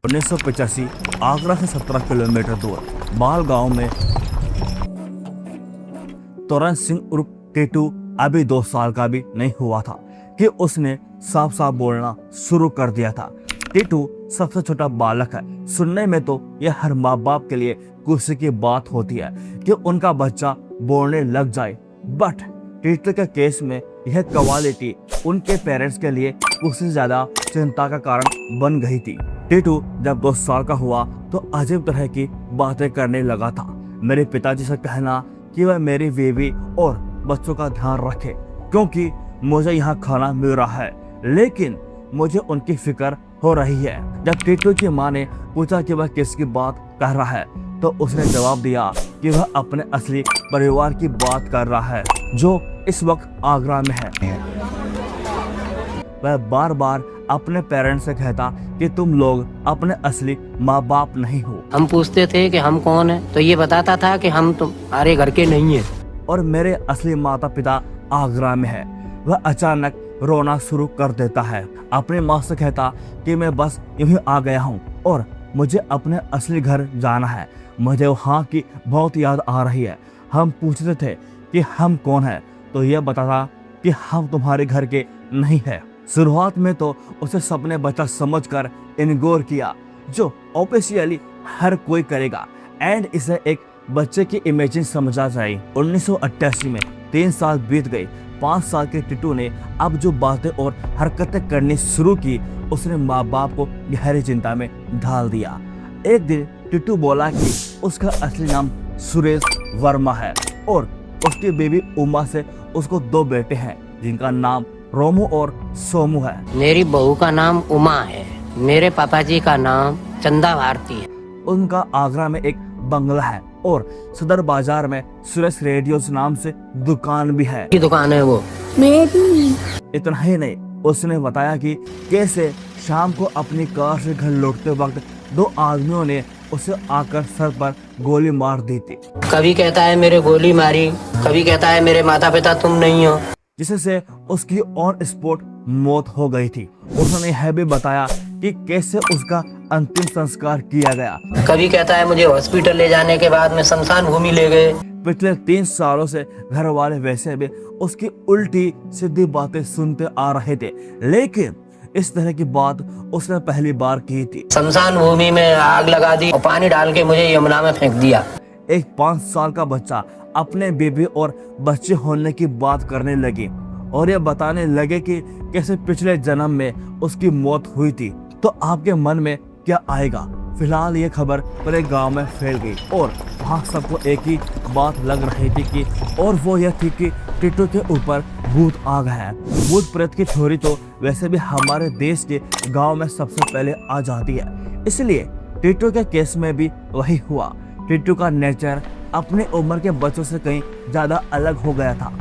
1985 आगरा से 17 किलोमीटर दूर बाल गांव में तोरण सिंह उर्फ टीटू अभी 2 साल का भी नहीं हुआ था कि उसने साफ साफ बोलना शुरू कर दिया था। टीटू सबसे छोटा बालक है। सुनने में तो यह हर माँ बाप के लिए खुशी की बात होती है कि उनका बच्चा बोलने लग जाए, बट टीटू के केस में यह क्वालिटी उनके पेरेंट्स के लिए उससे ज्यादा चिंता का कारण बन गई थी। टीटू जब 2 साल का हुआ तो अजीब तरह की बातें करने लगा था। मेरे पिताजी से कहना कि वह मेरी बीवी और बच्चों का ध्यान रखे क्योंकि मुझे यहाँ खाना मिल रहा है, लेकिन मुझे उनकी फिक्र हो रही है। जब टीटू की माँ ने पूछा कि वह किसकी बात कर रहा है तो उसने जवाब दिया कि वह अपने असली परिवार की बात कर रहा है जो इस वक्त आगरा में है। वह बार बार अपने पेरेंट्स से कहता कि तुम लोग अपने असली माँ बाप नहीं हो। हम पूछते थे कि हम कौन हैं, तो ये बताता था कि हम तुम्हारे घर के नहीं हैं और मेरे असली माता पिता आगरा में है। वह अचानक रोना शुरू कर देता है। अपनी माँ से कहता कि मैं बस यूं आ गया हूँ और मुझे अपने असली घर जाना है। मुझे वहाँ की बहुत याद आ रही है। हम पूछते थे कि हम कौन है तो यह बताता कि हम तुम्हारे घर के नहीं है। शुरुआत में तो उसे सपने बच्चा समझकर इग्नोर किया, जो ऑफिशियली हर कोई करेगा, एंड इसे एक बच्चे की इमेजिन समझा जाए। 1988 में 3 साल बीत गए। 5 साल के टीटू ने अब जो बातें और हरकतें करनी शुरू की उसने माँ बाप को गहरी चिंता में डाल दिया। एक दिन टीटू बोला कि उसका असली नाम सुरेश वर्मा है और उसकी बीवी उमा से उसको 2 बेटे हैं जिनका नाम रोमू और सोमू है। मेरी बहू का नाम उमा है, मेरे पापा जी का नाम चंदा भारती है। उनका आगरा में एक बंगला है और सदर बाजार में सुरेश रेडियोस नाम से दुकान भी है। की दुकान है वो मेरी। इतना ही नहीं, उसने बताया कि कैसे शाम को अपनी कार से घर लौटते वक्त 2 आदमियों ने उसे आकर सर पर गोली मार दी थी। कभी कहता है मेरे गोली मारी, कभी कहता है मेरे माता पिता तुम नहीं हो, जिससे उसकी ऑन स्पॉट मौत हो गई थी। उसने यह भी बताया कि कैसे उसका अंतिम संस्कार किया गया। कभी कहता है मुझे हॉस्पिटल ले जाने के बाद में शमशान भूमि ले गए। पिछले 3 सालों से घर वाले वैसे भी उसकी उल्टी सीधी बातें सुनते आ रहे थे, लेकिन इस तरह की बात उसने पहली बार की थी। शमशान भूमि में आग लगा दी और पानी डाल के मुझे यमुना में फेंक दिया। एक 5 साल का बच्चा अपने बेबी और बच्चे होने की बात करने लगी और ये बताने लगे कि कैसे पिछले जन्म में उसकी मौत हुई थी। तो आपके मन में क्या आएगा? फिलहाल ये खबर पूरे गांव में फैल गई और वहाँ सबको एक ही बात लग रही थी कि और वो यह थी कि टीटू के ऊपर भूत आ गया है। भूत प्रेत की थ्योरी तो वैसे भी हमारे देश के गांव में सबसे पहले आ जाती है, इसलिए टीटू के केस में भी वही हुआ। टीटू का नेचर अपनी उम्र के बच्चों से कहीं ज्यादा अलग हो गया था।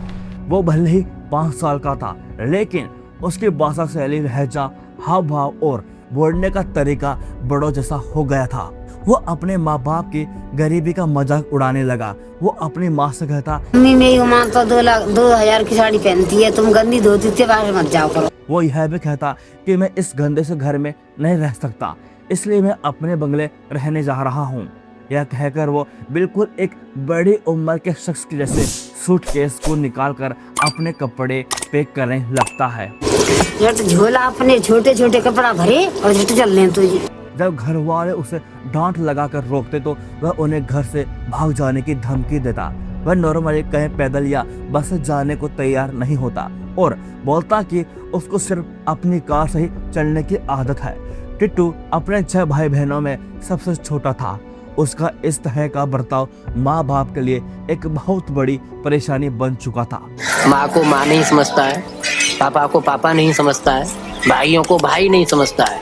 वो भले ही 5 साल का था, लेकिन उसकी भाषा शैली, लहजा, हाव भाव और बोलने का तरीका बड़ों जैसा हो गया था। वो अपने माँ बाप की गरीबी का मजाक उड़ाने लगा। वो अपनी माँ से कहता, मम्मी मेरी माँ तो 2,000 की साड़ी पहनती है, तुम गंदी धोती के बाहर मत जाओ करो। वो यह भी कहता कि मैं इस गंदे से घर में नहीं रह सकता, इसलिए मैं अपने बंगले रहने जा रहा हूँ। यह कहकर वो बिल्कुल एक बड़ी उम्र के शख्स की जैसे सूटकेस को निकालकर अपने कपड़े पैक करने लगता है। यार तो झोला अपने छोटे छोटे कपड़ा भरे और झट चल रहे तुझे। जब घर वाले उसे डांट लगाकर रोकते तो वह उन्हें घर से भाग जाने की धमकी देता। वह नॉर्मली कहीं पैदल या बस से जाने को तैयार नहीं होता और बोलता कि उसको सिर्फ अपनी कार से ही चलने की आदत है। टिट्टू अपने 6 भाई बहनों में सबसे छोटा था। उसका इस तरह का बर्ताव माँ बाप के लिए एक बहुत बड़ी परेशानी बन चुका था। माँ को माँ नहीं समझता है, पापा को पापा नहीं समझता है, भाइयों को भाई नहीं समझता है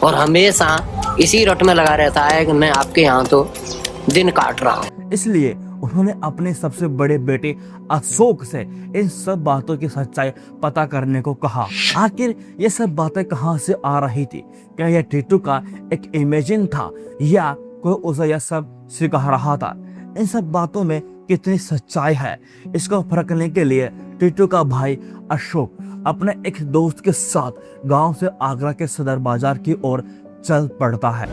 और हमेशा इसी रट में लगा रहता है कि मैं आपके यहाँ तो दिन काट रहा हूँ। इसलिए उन्होंने अपने सबसे बड़े बेटे अशोक से इन सब बातों की सच्चाई पता करने को कहा। आखिर ये सब बातें कहाँ से आ रही थी? क्या यह टीटू का एक इमेजिन था या कोई उसे यह सब सिखा रहा था? इन सब बातों में कितनी सच्चाई है, इसको परखने के लिए टीटू का भाई अशोक अपने एक दोस्त के साथ गांव से आगरा के सदर बाजार की ओर चल पड़ता है,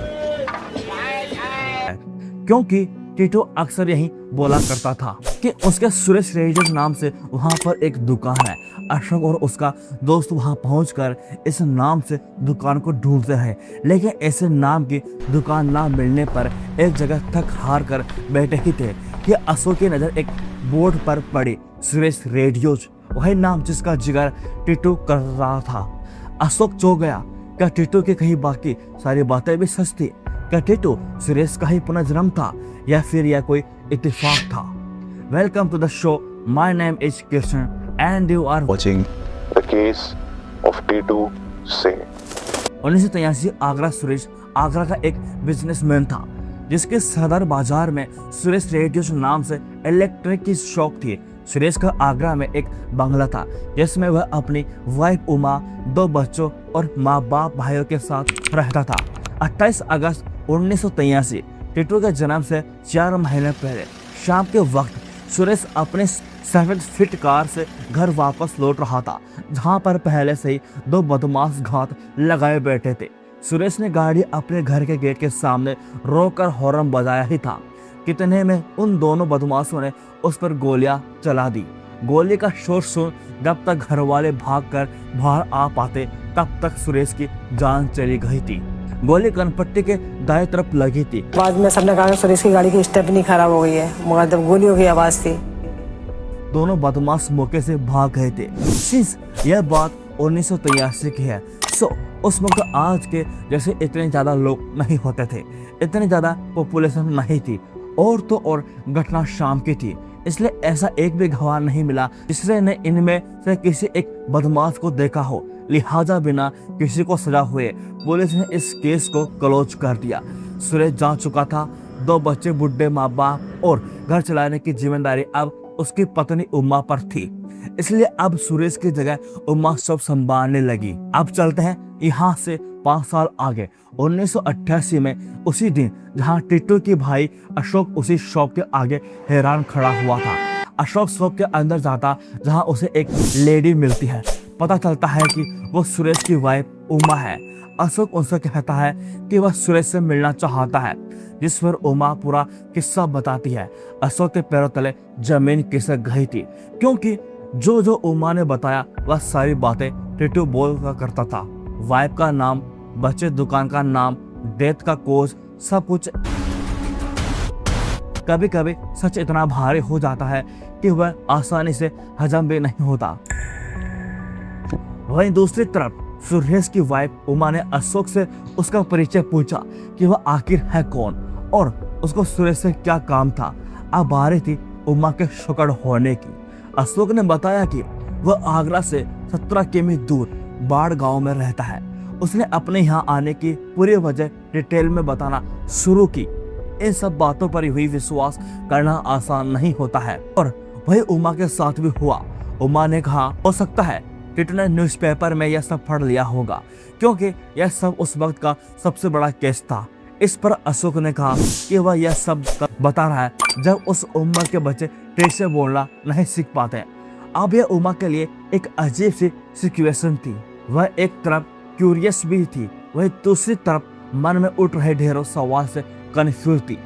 क्योंकि टीटू अक्सर यही बोला करता था कि उसके सुरेश रेडियो नाम से वहां पर एक दुकान है। अशोक और उसका दोस्त वहां पहुंचकर इस नाम से दुकान को ढूंढते हैं, लेकिन ऐसे नाम की दुकान ना मिलने पर एक जगह थक हार कर बैठे ही थे कि अशोक की नजर एक बोर्ड पर पड़ी, सुरेश रेडियोज, वही नाम जिसका जिक्र टीटू कर रहा था। अशोक चौंक गया। क्या टीटू की कहीं बाकी सारी बातें भी सच थी? क्या टीटू सुरेश का ही पुनर्जन्म था या फिर यह कोई इत्तेफाक था? Welcome to the show, my name is Krishna and you are watching the case of T2 Singh. 1983 Agra Suresh Agra का एक बिजनेसमैन था जिसके सदर बाजार में सुरेश रेडियो नाम से इलेक्ट्रिक की शॉप थी। सुरेश का आगरा में एक बंगला था जिसमें वह अपनी वाइफ उमा, 2 बच्चों और माँ बाप भाइयों के साथ रहता था। 28 अगस्त 1983 टीटू के जन्म से 4 महीने पहले शाम के वक्त सुरेश अपने 7 फीट कार से घर वापस लौट रहा था, जहां पर पहले से ही 2 बदमाश घात लगाए बैठे थे। सुरेश ने गाड़ी अपने घर के गेट के सामने रोककर हॉर्न बजाया ही था, कितने में उन दोनों बदमाशों ने उस पर गोलियां चला दी। गोली का शोर सुन जब तक घर वाले भागकर बाहर आ पाते तब तक सुरेश की जान चली गई थी। गोली कनपट्टी के दाएं तरफ लगी थी। बाद में सबने कहा सुरेश की गाड़ी की स्टेपनी खराब हो गई है, मगर जब गोलियों की आवाज थी दोनों बदमाश मौके से भाग गए थे। सिंस यह बात 1983 की है, सो उस वक्त आज के जैसे इतने ज्यादा लोग नहीं होते थे, इतनी ज्यादा पॉपुलेशन नहीं थी, और तो और घटना शाम की थी, इसलिए ऐसा एक भी गवाह नहीं मिला जिसने इनमें से किसी एक बदमाश को देखा हो। लिहाजा बिना किसी को सजा हुए पुलिस ने इस केस को क्लोज कर दिया। सुरेश जा चुका था, 2 बच्चे, बुढ़े माँ बाप और घर चलाने की जिम्मेदारी अब उसकी पत्नी उमा पर थी, इसलिए अब सुरेश की जगह उमा सब संभालने लगी। अब चलते हैं यहाँ से 5 साल आगे, 1988 में, उसी दिन जहाँ टीटू की भाई अशोक उसी शॉप के आगे हैरान खड़ा हुआ था। अशोक शॉप के अंदर जाता जहाँ उसे एक लेडी मिलती है। पता चलता है कि वो सुरेश की वाइफ उमा है। अशोक उनसे कहता है कि वह सुरेश से मिलना चाहता है, जिस पर उमा पूरा किस्सा बताती है। अशोक के पैरों तले जमीन खिसक गई थी, क्योंकि जो जो उमा ने बताया वह सारी बातें टीटू बोल करता था। वाइफ का नाम, बच्चे, दुकान का नाम, डेथ का कोज, सब कुछ। कभी कभी सच इतना भारी हो जाता है कि वह आसानी से हजम भी नहीं होता। वहीं दूसरी तरफ सुरेश की वाइफ उमा ने अशोक से उसका परिचय पूछा कि वह आखिर है कौन और उसको सुरेश से क्या काम था। अब बारी थी उमा के शुक्र होने की। अशोक ने बताया कि वह आगरा से 17 किमी दूर बाढ़ गांव में रहता है। उसने अपने यहाँ आने की पूरी वजह डिटेल में बताना शुरू की। इन सब बातों पर हुई विश्वास करना आसान नहीं होता है, और वही उमा के साथ भी हुआ। उमा ने कहा, हो सकता है टीटू ने न्यूज़पेपर में यह सब पढ़ लिया होगा, क्योंकि यह सब उस वक्त का सबसे बड़ा केस था। इस पर अशोक ने कहा कि वह यह सब बता रहा है जब उस उम्र के बच्चे ठीक से बोलना नहीं सीख पाते। अब यह उमा के लिए एक अजीब सी सिचुएशन थी। वह एक तरफ क्यूरियस भी थी, वही दूसरी तरफ मन में उठ रहे ढेरों सवाल से कंफ्यूज थी।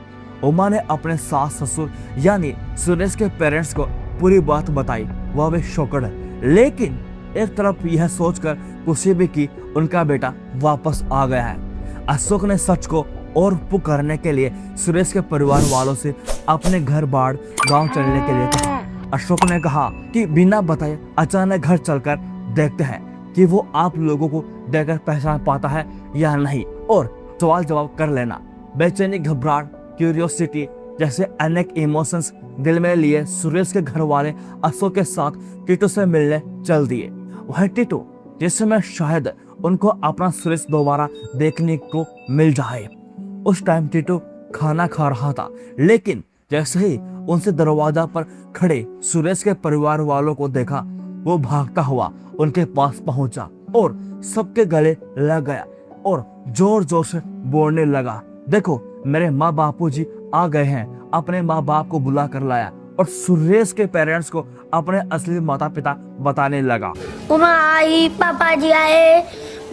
उमा ने अपने सास ससुर यानी सुरेश के पेरेंट्स को पूरी बात बताई, वह भी शॉक्ड है। लेकिन एक तरफ यह सोचकर खुशी भी कि उनका बेटा वापस आ गया है। अशोक ने सच को और पुकारने के लिए सुरेश के परिवार वालों से अपने घर बाढ़ गांव चलने के लिए कहा। अशोक ने कहा कि बिना बताए अचानक घर चलकर देखते हैं कि वो आप लोगों को देखकर पहचान पाता है या नहीं, और सवाल जवाब कर लेना। बेचैनी, घबराहट, क्यूरियोसिटी जैसे अनेक इमोशंस दिल में लिए सुरेश के घर वाले अशोक के साथ टीटू से मिलने चल दिए। वह टीटू जिसमें शायद उनको अपना सुरेश दोबारा देखने को मिल जाए। उस टाइम टीटू खाना खा रहा था, लेकिन जैसे ही उनसे दरवाजा पर खड़े सुरेश के परिवार वालों को देखा, वो भागता हुआ उनके पास पहुंचा और सबके गले लग गया और जोर जोर से बोलने लगा, देखो मेरे माँ बापूजी आ गए हैं। अपने माँ बाप को बुला कर लाया और सुरेश के पेरेंट्स को अपने असली माता पिता बताने लगा। उमा आई, पापा जी आए,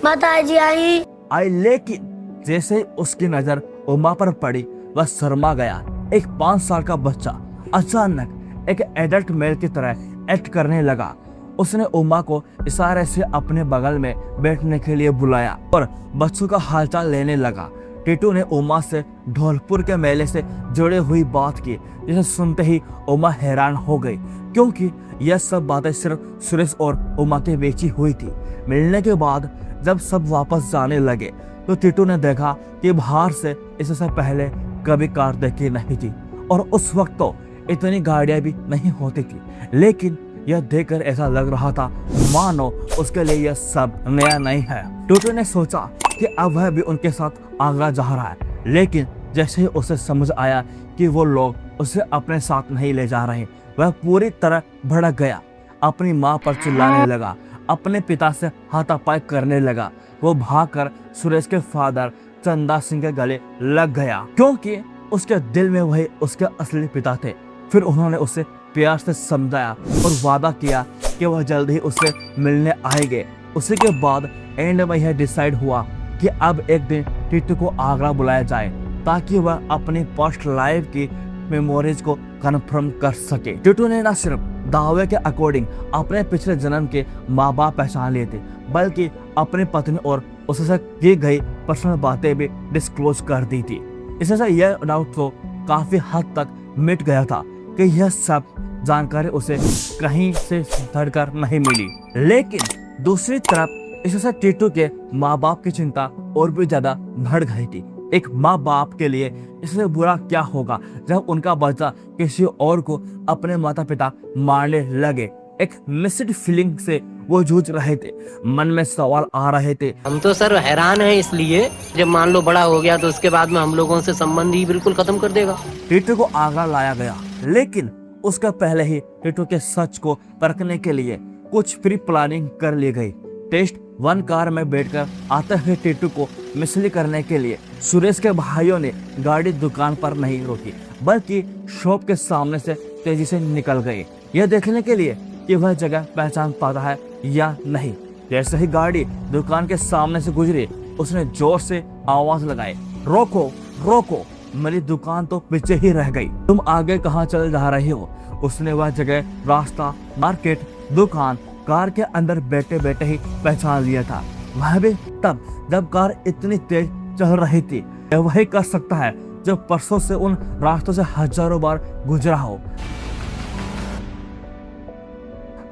माता जी आई। लेकिन जैसे ही उसकी नजर उमा पर पड़ी वह शर्मा गया। एक 5 साल का बच्चा अचानक एक एडल्ट मेल की तरह एक्ट करने लगा। उसने उमा को इशारे से अपने बगल में बैठने के लिए बुलाया और बच्चों का हालचाल लेने लगा। टीटू ने उमा से धौलपुर के मेले से जुड़ी हुई बात की, जिसे सुनते ही उमा हैरान हो गई, क्योंकि यह सब बातें सिर्फ सुरेश और उमा के बीच ही हुई थी। मिलने के बाद जब सब वापस जाने लगे तो टीटू ने देखा कि बाहर से इससे पहले कभी कार देखी नहीं थी और उस वक्त तो इतनी गाड़ियां भी नहीं होती थी। लेकिन यह देखकर ऐसा लग रहा था मानो उसके लिए यह सब नया नहीं है। टीटू ने सोचा कि अब वह भी उनके साथ आगरा जा रहा है, लेकिन जैसे ही उसे समझ आया कि वो लोग उसे अपने साथ नहीं ले जा रहे, वह पूरी तरह भड़क गया। अपनी माँ पर चिल्लाने लगा, अपने पिता से हाथापाई करने लगा। वो भागकर सुरेश के फादर चंदा सिंह के गले लग गया, क्योंकि उसके दिल में वही उसके असली पिता थे। फिर उन्होंने उसे प्यार से समझाया और वादा किया कि वह जल्द ही उससे मिलने आएंगे। उसी के बाद एंड में यह डिसाइड हुआ कि अब एक दिन टीटू को आगरा बुलाया जाए, ताकि वह अपनी पास्ट लाइफ की मेमोरीज को कन्फर्म कर सके। टीटू ने न सिर्फ दावे के अकॉर्डिंग अपने पिछले जन्म के माँ बाप पहचान लिए थे, बल्कि अपनी पत्नी और उससे की गई पर्सनल बातें भी डिस्क्लोज कर दी थी। इससे यह डाउट तो काफी हद तक मिट गया था कि यह सब जानकारी उसे कहीं से धड़कर नहीं मिली। लेकिन दूसरी तरफ इससे टीटू के माँ बाप की चिंता और भी ज्यादा बढ़ गई थी। एक माँ बाप के लिए इससे बुरा क्या होगा जब उनका बच्चा किसी और को अपने माता पिता मारने लगे। एक मिक्स्ड फीलिंग से वो जूझ रहे थे, मन में सवाल आ रहे थे। हम तो सर हैरान हैं, इसलिए जब मान लो बड़ा हो गया तो उसके बाद में हम लोगों से संबंध ही बिल्कुल खत्म कर देगा। टीटू को आगरा लाया गया, लेकिन उसका पहले ही टीटू के सच को परखने के लिए कुछ प्री प्लानिंग कर ली गई। टेस्ट 1 कार में बैठकर आते हुए टीटू को मिसली करने के लिए सुरेश के भाइयों ने गाड़ी दुकान पर नहीं रोकी, बल्कि शॉप के सामने से तेजी से निकल गए, यह देखने के लिए कि वह जगह पहचान पाता है या नहीं। जैसे ही गाड़ी दुकान के सामने से गुजरी, उसने जोर से आवाज लगाई, रोको रोको, मेरी दुकान तो पीछे ही रह गई, तुम आगे कहाँ चल जा रही हो। उसने वह जगह, रास्ता, मार्केट, दुकान, कार के अंदर बैठे बैठे ही पहचान लिया था। वह भी तब जब कार इतनी तेज चल रही थी। यह वही कर सकता है जो परसों से उन रास्तों से हजारों बार गुजरा हो।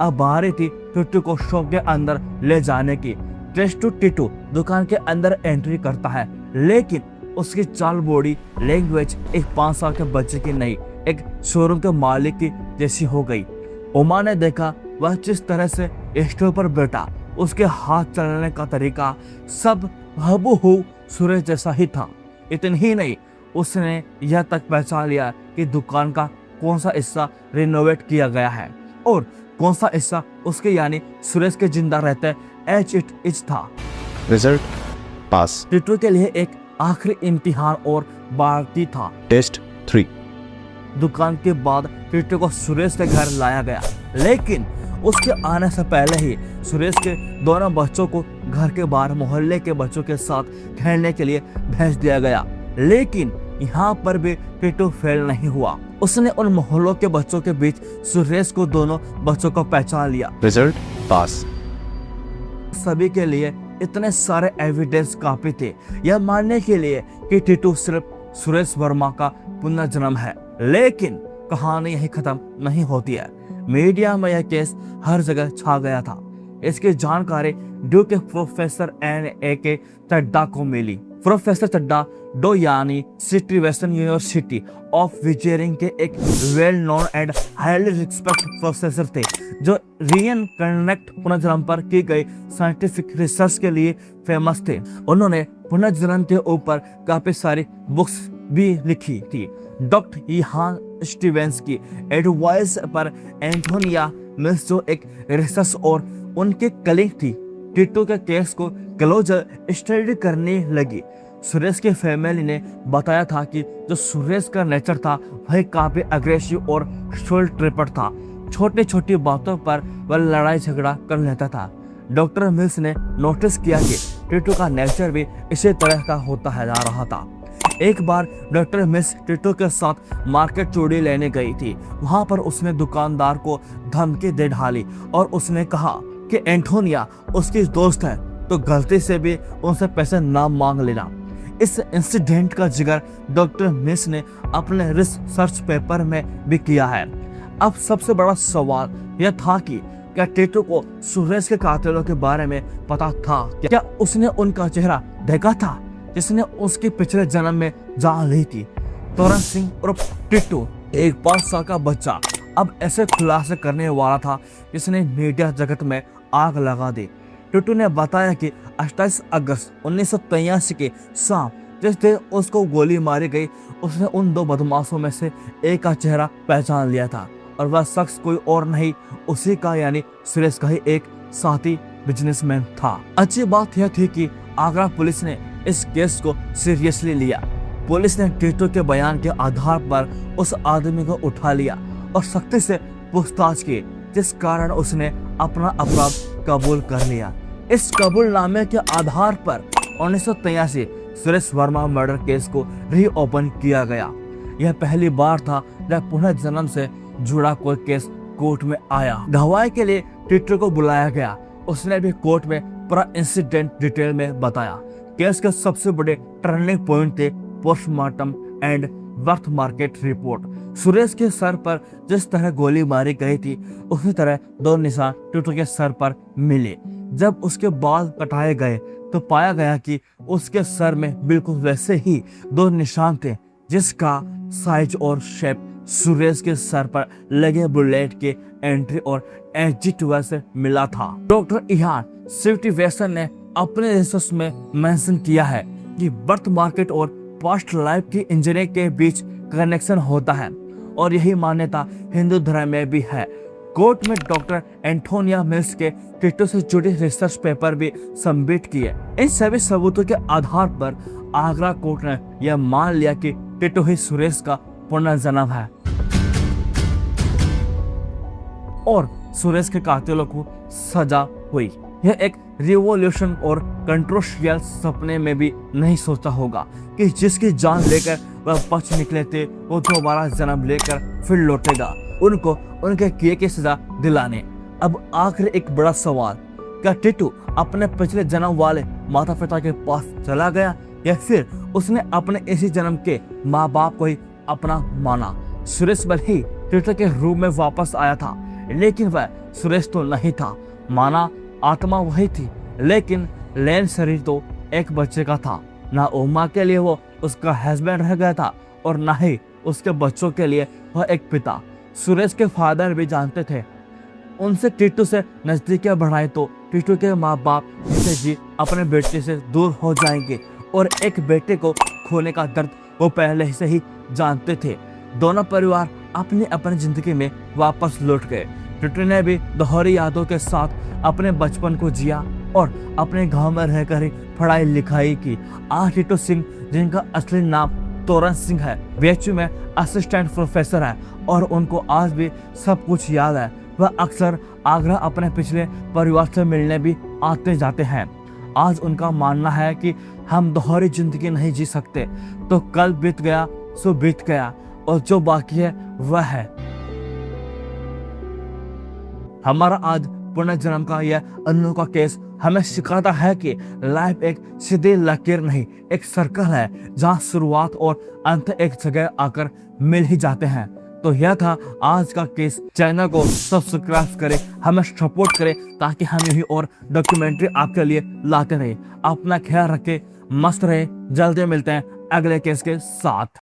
अब बारी थी टीटू को शॉप के अंदर ले जाने की। टेस्ट टू टीटू दुकान के अंदर एंट्री करता है, लेकिन उसकी चाल, बॉडी लैंग्वेज एक 5 साल के बच्चे की नहीं, एक शोरूम के मालिक की जैसी हो गई। उमा ने देखा वह जिस तरह से स्टोर पर बैठा, उसके हाथ चलने का तरीका सब हूबहू सुरेश जैसा ही था। इतनी ही नहीं, उसने यह तक पहचान लिया कि दुकान का कौन सा हिस्सा रिनोवेट किया गया है और कौन सा हिस्सा उसके यानी सुरेश के जिंदा रहते एज इट इज था। रिजल्ट पास। टीटू के लिए एक आखिरी इम्तिहान और बाकी था। टेस्ट 3। दुकान के बाद टीटू को सुरेश के घर लाया गया, लेकिन उसके आने से पहले ही सुरेश के दोनों बच्चों को घर के बाहर मोहल्ले के बच्चों के साथ खेलने के लिए भेज दिया गया। लेकिन यहाँ पर भी टीटू फेल नहीं हुआ। उसने उन मोहल्लों के बच्चों के बीच सुरेश को दोनों बच्चों को पहचान लिया। रिजल्ट पास। सभी के लिए इतने सारे एविडेंस काफी थे यह मानने के लिए कि टीटू सिर्फ सुरेश वर्मा का पुनर्जन्म है। लेकिन कहानी यही खत्म नहीं होती है। मीडिया में यह केस हर जगह छा गया था। इसकी जानकारी ड्यूक के प्रोफेसर N.A.K. चड्डा को मिली। प्रोफेसर चड्डा डो यानी सिटी वेस्टर्न यूनिवर्सिटी ऑफ विजेरिंग के एक well known and highly respect professor थे, जो रीइनकार्नेट पुनर्जन्म पर की गई साइंटिफिक रिसर्च के लिए फेमस थे। उन्होंने पुनर्जन्म के ऊपर काफी सारी बुक्स भी लिखी थी। डॉक्टर इहान स्टीवेंस की एडवाइस पर एंटोनिया मिल्स जो एक रिसर्च और उनके कलीग थी, टीटू के केस को क्लोजर स्टडी करने लगी। सुरेश की फैमिली ने बताया था कि जो सुरेश का नेचर था वह काफी अग्रेसिव और शोल ट्रिपर था। छोटी छोटी बातों पर वह लड़ाई झगड़ा कर लेता था। डॉक्टर मिल्स ने नोटिस किया कि टीटू का नेचर भी इसी तरह का होता है जा रहा था। एक बार डॉक्टर मिल्स टीटू के साथ मार्केट चूड़ी लेने गई थी। वहां पर उसने दुकानदार को धमकी दे डाली और उसने कहा कि एंटोनिया उसकी दोस्त है तो गलती से भी उनसे पैसे ना मांग लेना। इस इंसिडेंट का जिक्र डॉक्टर मिल्स ने अपने रिसर्च पेपर में भी किया है। अब सबसे बड़ा सवाल यह था कि क्या टीटू को सुरेश के कातिलों के बारे में पता था? क्या उसने उनका चेहरा देखा था जिसने उसके पिछले जन्म में जान ली थी? तोरण सिंह उर्फ टीटू एक 5 साल का बच्चा अब ऐसे खुलासे करने वाला था जिसने मीडिया जगत में आग लगा दी। टीटू ने बताया कि 28 अगस्त 1983 के शाम जिस दिन उसको गोली मारी गई, उसने उन 2 बदमाशों में से एक का चेहरा पहचान लिया था और वह शख्स कोई और नहीं उसी का यानी सुरेश का ही एक साथी बिजनेसमैन था। अच्छी बात यह थी कि आगरा पुलिस ने इस केस को सीरियसली लिया। पुलिस ने टीटू के बयान के आधार पर उस आदमी को उठा लिया और सख्ती से पूछताछ की, जिस कारण उसने अपना अपराध कबूल कर लिया। इस कबूलनामे के आधार पर 1983 सुरेश वर्मा मर्डर केस को रीओपन किया गया। यह पहली बार था जब पुनर्जन्म से जुड़ा कोई केस कोर्ट में आया। गवाही के लिए टीटू को बुलाया गया। उसने भी कोर्ट में पूरा इंसिडेंट डिटेल में बताया। केस के सबसे बड़े टर्निंग पॉइंट थे postmortem and birth market report. Suresh के सर पर जिस तरह गोली मारी गई थी उसी तरह 2 निशान टीटू के सर पर मिले। जब उसके बाल कटाए गए तो पाया गया कि उसके सर में बिल्कुल वैसे ही 2 निशान थे जिसका साइज और शेप सुरेश के सर पर लगे बुलेट के एंट्री और एग्जिट से मिला था। डॉक्टर इहान सिविटिवेसन ने अपने रिसर्च में मेंशन किया है कि बर्थ मार्केट और पास्ट लाइफ की इंजरी के बीच कनेक्शन होता है और यही मान्यता हिंदू धर्म में भी है। कोर्ट में डॉक्टर एंटोनिया मिल्स के टीटू से जुड़े रिसर्च पेपर भी सबमिट किए। इन सभी सबूतों के आधार पर आगरा कोर्ट ने यह मान लिया कि टीटू ही सुरेश का पुनर्जन्म है और सुरेश के कातिलों को सजा हुई। यह एक रिवॉल्यूशन और कंट्रोवर्शियल सपने में भी नहीं सोचा होगा कि जिसकी जान लेकर वह बच निकले थे वो दोबारा जन्म लेकर फिर लौटेगा उनको उनके किए की सजा दिलाने। अब आखिर एक बड़ा सवाल, क्या टीटू अपने पिछले जन्म वाले माता पिता के पास चला गया या फिर उसने अपने इसी जन्म के माँ बाप को ही अपना माना? सुरेश भले ही टीटू के रूप में वापस आया था लेकिन वह सुरेश तो नहीं था। माना आत्मा वही थी लेकिन लेन शरीर तो एक बच्चे का था। ना उमा के लिए वो उसका हस्बैंड रह गया था और ना ही उसके बच्चों के लिए वह एक पिता। सुरेश के फादर भी जानते थे उनसे टीटू से नजदीकियां बढ़ाए तो टीटू के माँ बाप जिसे जी अपने बेटे से दूर हो जाएंगे और एक बेटे को खोने का दर्द वो पहले से ही जानते थे। दोनों परिवार अपनी अपनी जिंदगी में वापस लौट गए। टीटू ने भी दोहरी यादों के साथ अपने बचपन को जिया और अपने गांव में रहकर ही पढ़ाई लिखाई की। आज टीटू सिंह, जिनका असली नाम तोरण सिंह है, बीएचयू में असिस्टेंट प्रोफेसर है और उनको आज भी सब कुछ याद है। वह अक्सर आगरा अपने पिछले परिवार से मिलने भी आते जाते हैं। आज उनका मानना है कि हम दोहरी जिंदगी नहीं जी सकते, तो कल बीत गया सो बीत गया और जो बाकी है वह है। हमारा आज पुनर्जन्म का यह अनोखा केस हमें सिखाता है कि लाइफ एक सीधी लकीर नहीं, एक सर्कल है जहां शुरुआत और अंत एक जगह आकर मिल ही जाते हैं। तो यह था आज का केस। चैनल को सब्सक्राइब करें, हमें सपोर्ट करें ताकि हम यही और डॉक्यूमेंट्री आपके लिए लाते रहे। अपना ख्याल रखें, मस्त रहे। जल्दी मिलते हैं अगले केस के साथ।